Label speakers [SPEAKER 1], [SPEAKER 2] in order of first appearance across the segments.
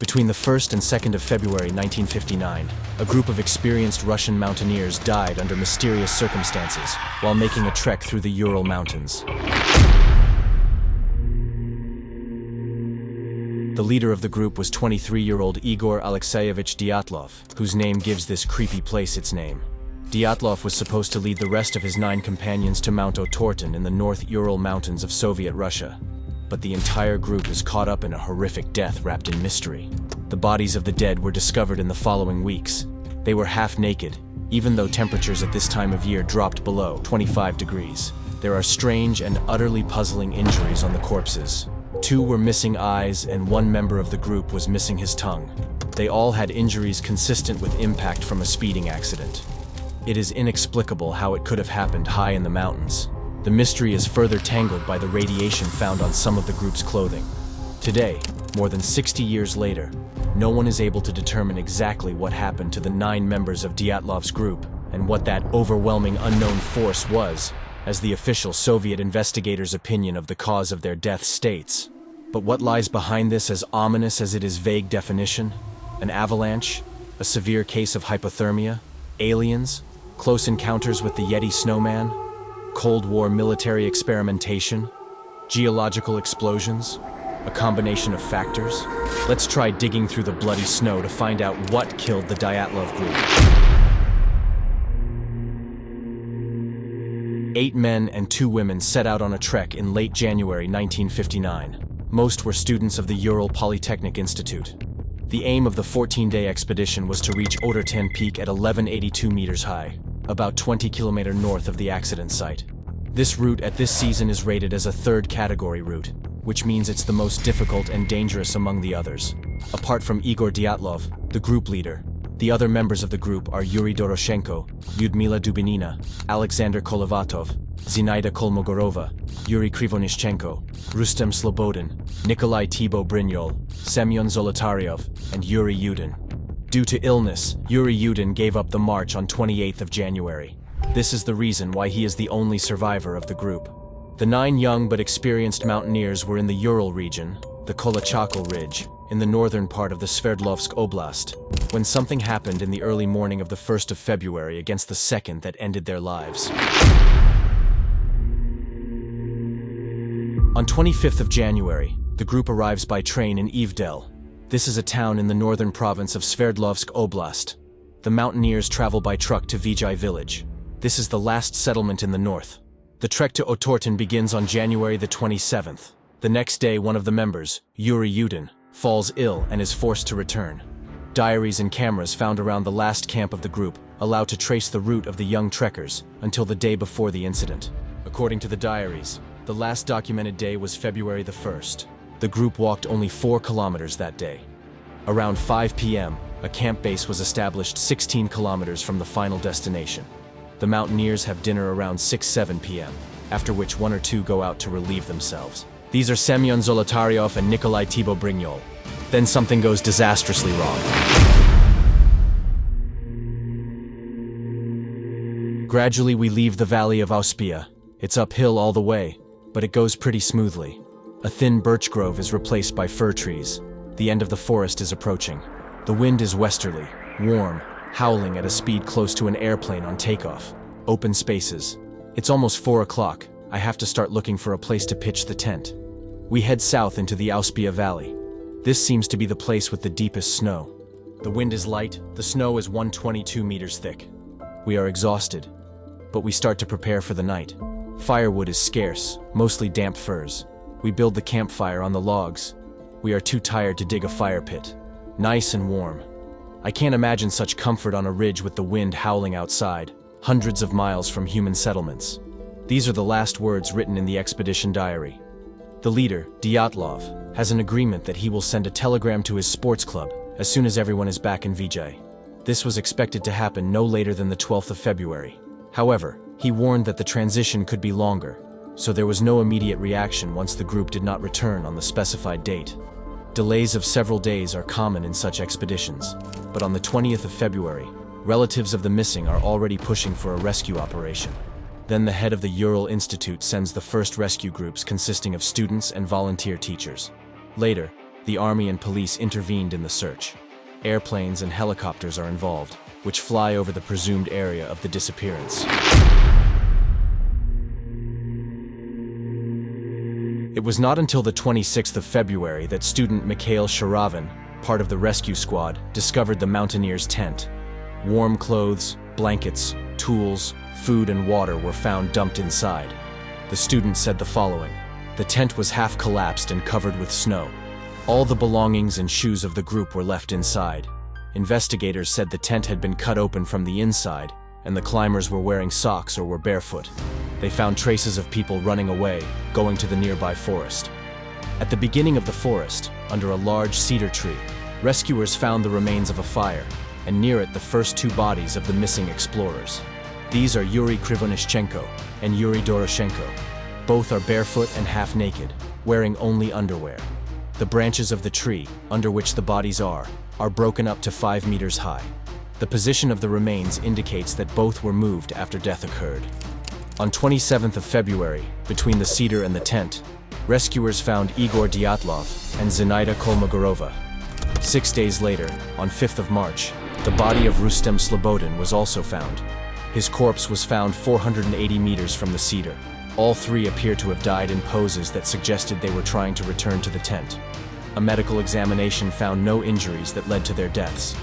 [SPEAKER 1] Between the 1st and 2nd of February 1959, a group of experienced Russian mountaineers died under mysterious circumstances while making a trek through the Ural Mountains. The leader of the group was 23-year-old Igor Alekseyevich Dyatlov, whose name gives this creepy place its name. Dyatlov was supposed to lead the rest of his 9 companions to Mount Otorten in the North Ural Mountains of Soviet Russia. But the entire group is caught up in a horrific death wrapped in mystery. The bodies of the dead were discovered in the following weeks. They were half naked, even though temperatures at this time of year dropped below 25 degrees. There are strange and utterly puzzling injuries on the corpses. 2 were missing eyes and 1 member of the group was missing his tongue. They all had injuries consistent with impact from a speeding accident. It is inexplicable how it could have happened high in the mountains. The mystery is further tangled by the radiation found on some of the group's clothing. Today, more than 60 years later, no one is able to determine exactly what happened to the 9 members of Dyatlov's group and what that overwhelming unknown force was, as the official Soviet investigators' opinion of the cause of their death states. But what lies behind this, as ominous as it is vague definition? An avalanche? A severe case of hypothermia? Aliens? Close encounters with the Yeti snowman? Cold War military experimentation? Geological explosions? A combination of factors? Let's try digging through the bloody snow to find out what killed the Dyatlov group. 8 men and 2 women set out on a trek in late January 1959. Most were students of the Ural Polytechnic Institute. The aim of the 14-day expedition was to reach Otorten Peak at 1182 meters high, about 20 kilometers north of the accident site. This route at this season is rated as a 3rd category route, which means it's the most difficult and dangerous among the others. Apart from Igor Dyatlov, the group leader, the other members of the group are Yuri Doroshenko, Lyudmila Dubinina, Alexander Kolovatov, Zinaida Kolmogorova, Yuri Krivonishchenko, Rustem Slobodin, Nikolai Thibaut Brignol, Semyon Zolotaryov, and Yuri Yudin. Due to illness, Yuri Yudin gave up the march on 28th of January. This is the reason why he is the only survivor of the group. The 9 young but experienced mountaineers were in the Ural region, the Kolachakal Ridge, in the northern part of the Sverdlovsk Oblast, when something happened in the early morning of the 1st of February against the 2nd that ended their lives. On 25th of January, the group arrives by train in Ivdel. This is a town in the northern province of Sverdlovsk Oblast. The mountaineers travel by truck to Vijay village. This is the last settlement in the north. The trek to Otorten begins on January the 27th. The next day, one of the members, Yuri Yudin, falls ill and is forced to return. Diaries and cameras found around the last camp of the group allow to trace the route of the young trekkers until the day before the incident. According to the diaries, the last documented day was February the 1st. The group walked only 4 kilometers that day. Around 5 p.m., a camp base was established 16 kilometers from the final destination. The mountaineers have dinner around 6-7 p.m., after which 1 or 2 go out to relieve themselves. These are Semyon Zolotaryov and Nikolai Thibaut Brignol. Then something goes disastrously wrong. Gradually we leave the valley of Auspia. It's uphill all the way, but it goes pretty smoothly. A thin birch grove is replaced by fir trees. The end of the forest is approaching. The wind is westerly, warm, howling at a speed close to an airplane on takeoff. Open spaces. It's almost 4 o'clock. I have to start looking for a place to pitch the tent. We head south into the Auspia Valley. This seems to be the place with the deepest snow. The wind is light, the snow is 122 meters thick. We are exhausted, but we start to prepare for the night. Firewood is scarce, mostly damp firs. We build the campfire on the logs. We are too tired to dig a fire pit. Nice and warm. I can't imagine such comfort on a ridge with the wind howling outside, hundreds of miles from human settlements. These are the last words written in the expedition diary. The leader, Dyatlov, has an agreement that he will send a telegram to his sports club as soon as everyone is back in Vijay. This was expected to happen no later than the 12th of February. However, he warned that the transition could be longer, so there was no immediate reaction once the group did not return on the specified date. Delays of several days are common in such expeditions, but on the 20th of February, relatives of the missing are already pushing for a rescue operation. Then the head of the Ural Institute sends the first rescue groups consisting of students and volunteer teachers. Later, the army and police intervened in the search. Airplanes and helicopters are involved, which fly over the presumed area of the disappearance. It was not until the 26th of February that student Mikhail Sharavin, part of the rescue squad, discovered the mountaineers' tent. Warm clothes, blankets, tools, food and water were found dumped inside. The student said the following: "The tent was half collapsed and covered with snow. All the belongings and shoes of the group were left inside. Investigators said the tent had been cut open from the inside, and the climbers were wearing socks or were barefoot. They found traces of people running away, going to the nearby forest. At the beginning of the forest, under a large cedar tree, rescuers found the remains of a fire, and near it the first two bodies of the missing explorers. These are Yuri Krivonischenko and Yuri Doroshenko. Both are barefoot and half naked, wearing only underwear. The branches of the tree, under which the bodies are broken up to 5 meters high. The position of the remains indicates that both were moved after death occurred." On 27th of February, between the cedar and the tent, rescuers found Igor Dyatlov and Zenaida Kolmogorova. 6 days later, on 5th of March, the body of Rustem Slobodin was also found. His corpse was found 480 meters from the cedar. All three appear to have died in poses that suggested they were trying to return to the tent. A medical examination found no injuries that led to their deaths.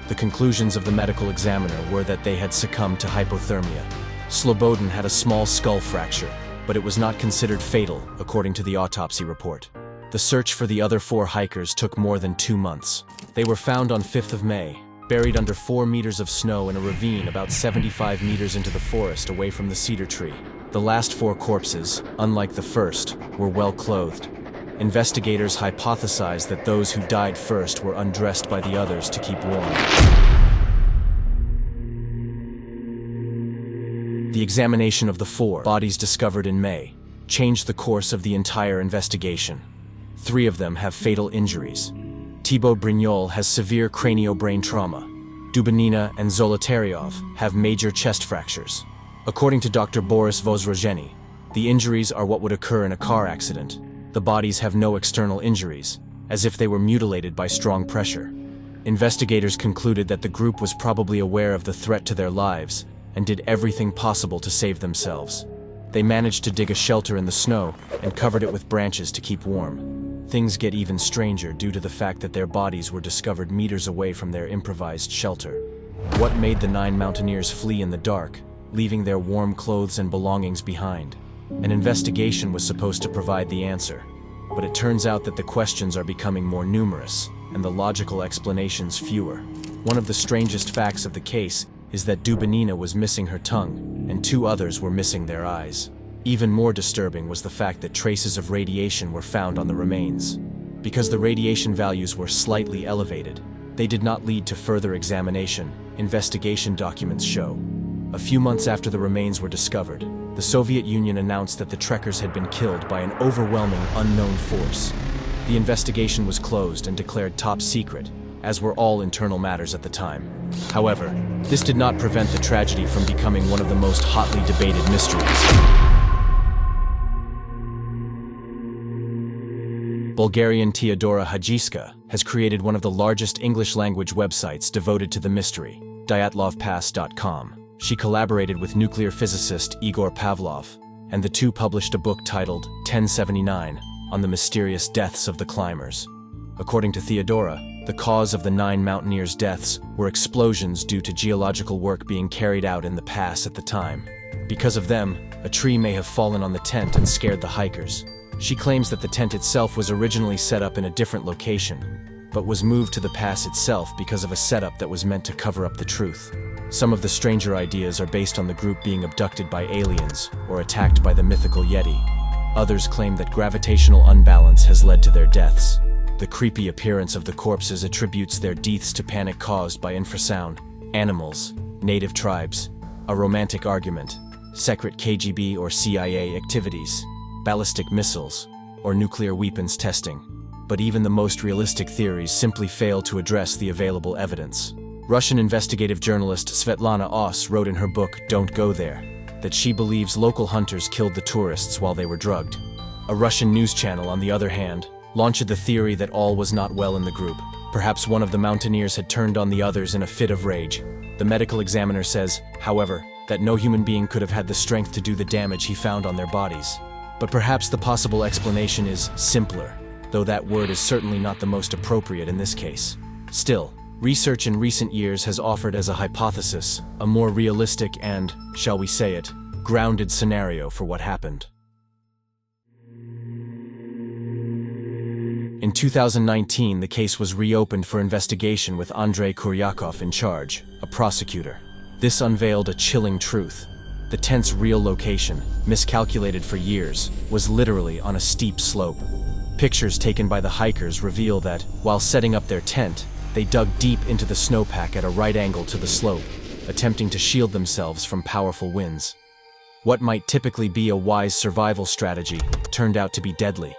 [SPEAKER 1] The conclusions of the medical examiner were that they had succumbed to hypothermia. Slobodin had a small skull fracture, but it was not considered fatal, according to the autopsy report. The search for the other 4 hikers took more than 2 months. They were found on 5th of May, buried under 4 meters of snow in a ravine about 75 meters into the forest away from the cedar tree. The last 4 corpses, unlike the first, were well clothed. Investigators hypothesized that those who died first were undressed by the others to keep warm. The examination of the 4 bodies discovered in May changed the course of the entire investigation. 3 of them have fatal injuries. Thibaut Brignol has severe cranio-brain trauma. Dubinina and Zolotaryov have major chest fractures. According to Dr. Boris Vozrozheny, the injuries are what would occur in a car accident. The bodies have no external injuries, as if they were mutilated by strong pressure. Investigators concluded that the group was probably aware of the threat to their lives and did everything possible to save themselves. They managed to dig a shelter in the snow and covered it with branches to keep warm. Things get even stranger due to the fact that their bodies were discovered meters away from their improvised shelter. What made the 9 mountaineers flee in the dark, leaving their warm clothes and belongings behind? An investigation was supposed to provide the answer, but it turns out that the questions are becoming more numerous and the logical explanations fewer. One of the strangest facts of the case is that Dubinina was missing her tongue, and 2 others were missing their eyes. Even more disturbing was the fact that traces of radiation were found on the remains. Because the radiation values were slightly elevated, they did not lead to further examination, investigation documents show. A few months after the remains were discovered, the Soviet Union announced that the trekkers had been killed by an overwhelming unknown force. The investigation was closed and declared top secret, as were all internal matters at the time. However, this did not prevent the tragedy from becoming one of the most hotly debated mysteries. Bulgarian Teodora Hajiska has created one of the largest English-language websites devoted to the mystery, dyatlovpass.com. She collaborated with nuclear physicist Igor Pavlov, and the two published a book titled 1079 on the mysterious deaths of the climbers. According to Theodora, the cause of the 9 mountaineers' deaths were explosions due to geological work being carried out in the pass at the time. Because of them, a tree may have fallen on the tent and scared the hikers. She claims that the tent itself was originally set up in a different location, but was moved to the pass itself because of a setup that was meant to cover up the truth. Some of the stranger ideas are based on the group being abducted by aliens or attacked by the mythical Yeti. Others claim that gravitational unbalance has led to their deaths. The creepy appearance of the corpses attributes their deaths to panic caused by infrasound, animals, native tribes, a romantic argument, secret KGB or CIA activities, ballistic missiles, or nuclear weapons testing. But even the most realistic theories simply fail to address the available evidence. Russian investigative journalist Svetlana Oss wrote in her book Don't Go There that she believes local hunters killed the tourists while they were drugged. A Russian news channel, on the other hand, launched the theory that all was not well in the group. Perhaps one of the mountaineers had turned on the others in a fit of rage. The medical examiner says, however, that no human being could have had the strength to do the damage he found on their bodies. But perhaps the possible explanation is simpler, though that word is certainly not the most appropriate in this case. Still, research in recent years has offered as a hypothesis a more realistic and, shall we say it, grounded scenario for what happened. In 2019, the case was reopened for investigation with Andrei Kuryakov in charge, a prosecutor. This unveiled a chilling truth. The tent's real location, miscalculated for years, was literally on a steep slope. Pictures taken by the hikers reveal that, while setting up their tent, they dug deep into the snowpack at a right angle to the slope, attempting to shield themselves from powerful winds. What might typically be a wise survival strategy turned out to be deadly.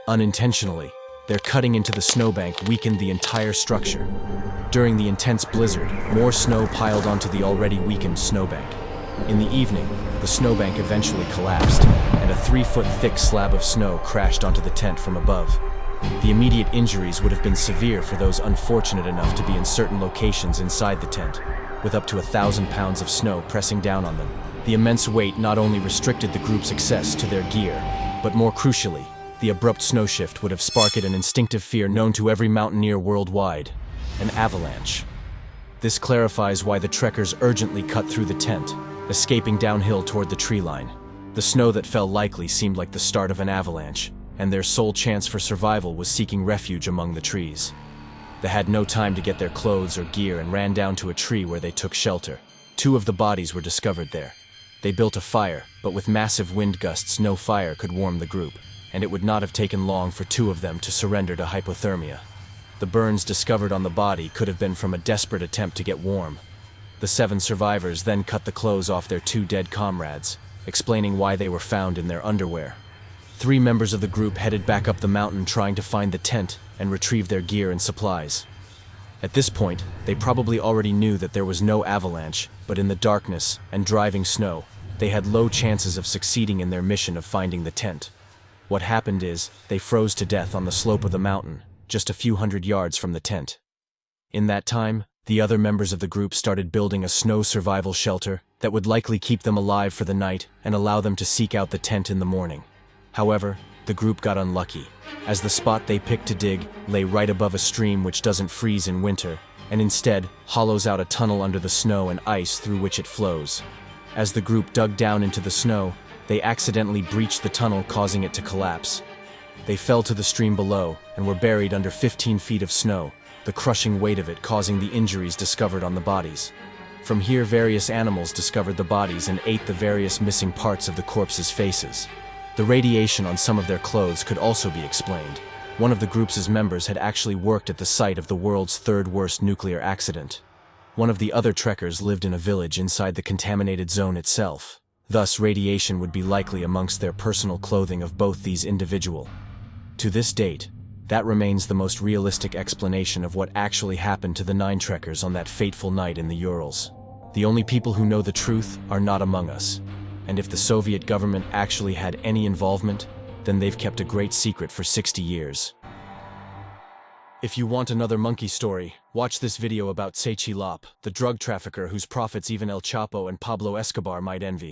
[SPEAKER 1] Unintentionally, their cutting into the snowbank weakened the entire structure. During the intense blizzard, more snow piled onto the already weakened snowbank. In the evening, the snowbank eventually collapsed, and a 3-foot thick slab of snow crashed onto the tent from above. The immediate injuries would have been severe for those unfortunate enough to be in certain locations inside the tent, with up to 1,000 pounds of snow pressing down on them. The immense weight not only restricted the group's access to their gear, but more crucially, the abrupt snow shift would have sparked an instinctive fear known to every mountaineer worldwide: an avalanche. This clarifies why the trekkers urgently cut through the tent, escaping downhill toward the tree line. The snow that fell likely seemed like the start of an avalanche, and their sole chance for survival was seeking refuge among the trees. They had no time to get their clothes or gear and ran down to a tree where they took shelter. 2 of the bodies were discovered there. They built a fire, but with massive wind gusts, no fire could warm the group, and it would not have taken long for 2 of them to surrender to hypothermia. The burns discovered on the body could have been from a desperate attempt to get warm. The 7 survivors then cut the clothes off their 2 dead comrades, explaining why they were found in their underwear. 3 members of the group headed back up the mountain trying to find the tent and retrieve their gear and supplies. At this point, they probably already knew that there was no avalanche, but in the darkness and driving snow, they had low chances of succeeding in their mission of finding the tent. What happened is, they froze to death on the slope of the mountain, just a few hundred yards from the tent. In that time, the other members of the group started building a snow survival shelter that would likely keep them alive for the night and allow them to seek out the tent in the morning. However, the group got unlucky, as the spot they picked to dig lay right above a stream which doesn't freeze in winter, and instead hollows out a tunnel under the snow and ice through which it flows. As the group dug down into the snow, they accidentally breached the tunnel, causing it to collapse. They fell to the stream below and were buried under 15 feet of snow, the crushing weight of it causing the injuries discovered on the bodies. From here, various animals discovered the bodies and ate the various missing parts of the corpses' faces. The radiation on some of their clothes could also be explained. One of the group's members had actually worked at the site of the world's 3rd worst nuclear accident. One of the other trekkers lived in a village inside the contaminated zone itself. Thus, radiation would be likely amongst their personal clothing of both these individuals. To this date, that remains the most realistic explanation of what actually happened to the 9 trekkers on that fateful night in the Urals. The only people who know the truth are not among us, and if the Soviet government actually had any involvement, then they've kept a great secret for 60 years. If you want another monkey story, watch this video about Sechi Lop, the drug trafficker whose profits even El Chapo and Pablo Escobar might envy.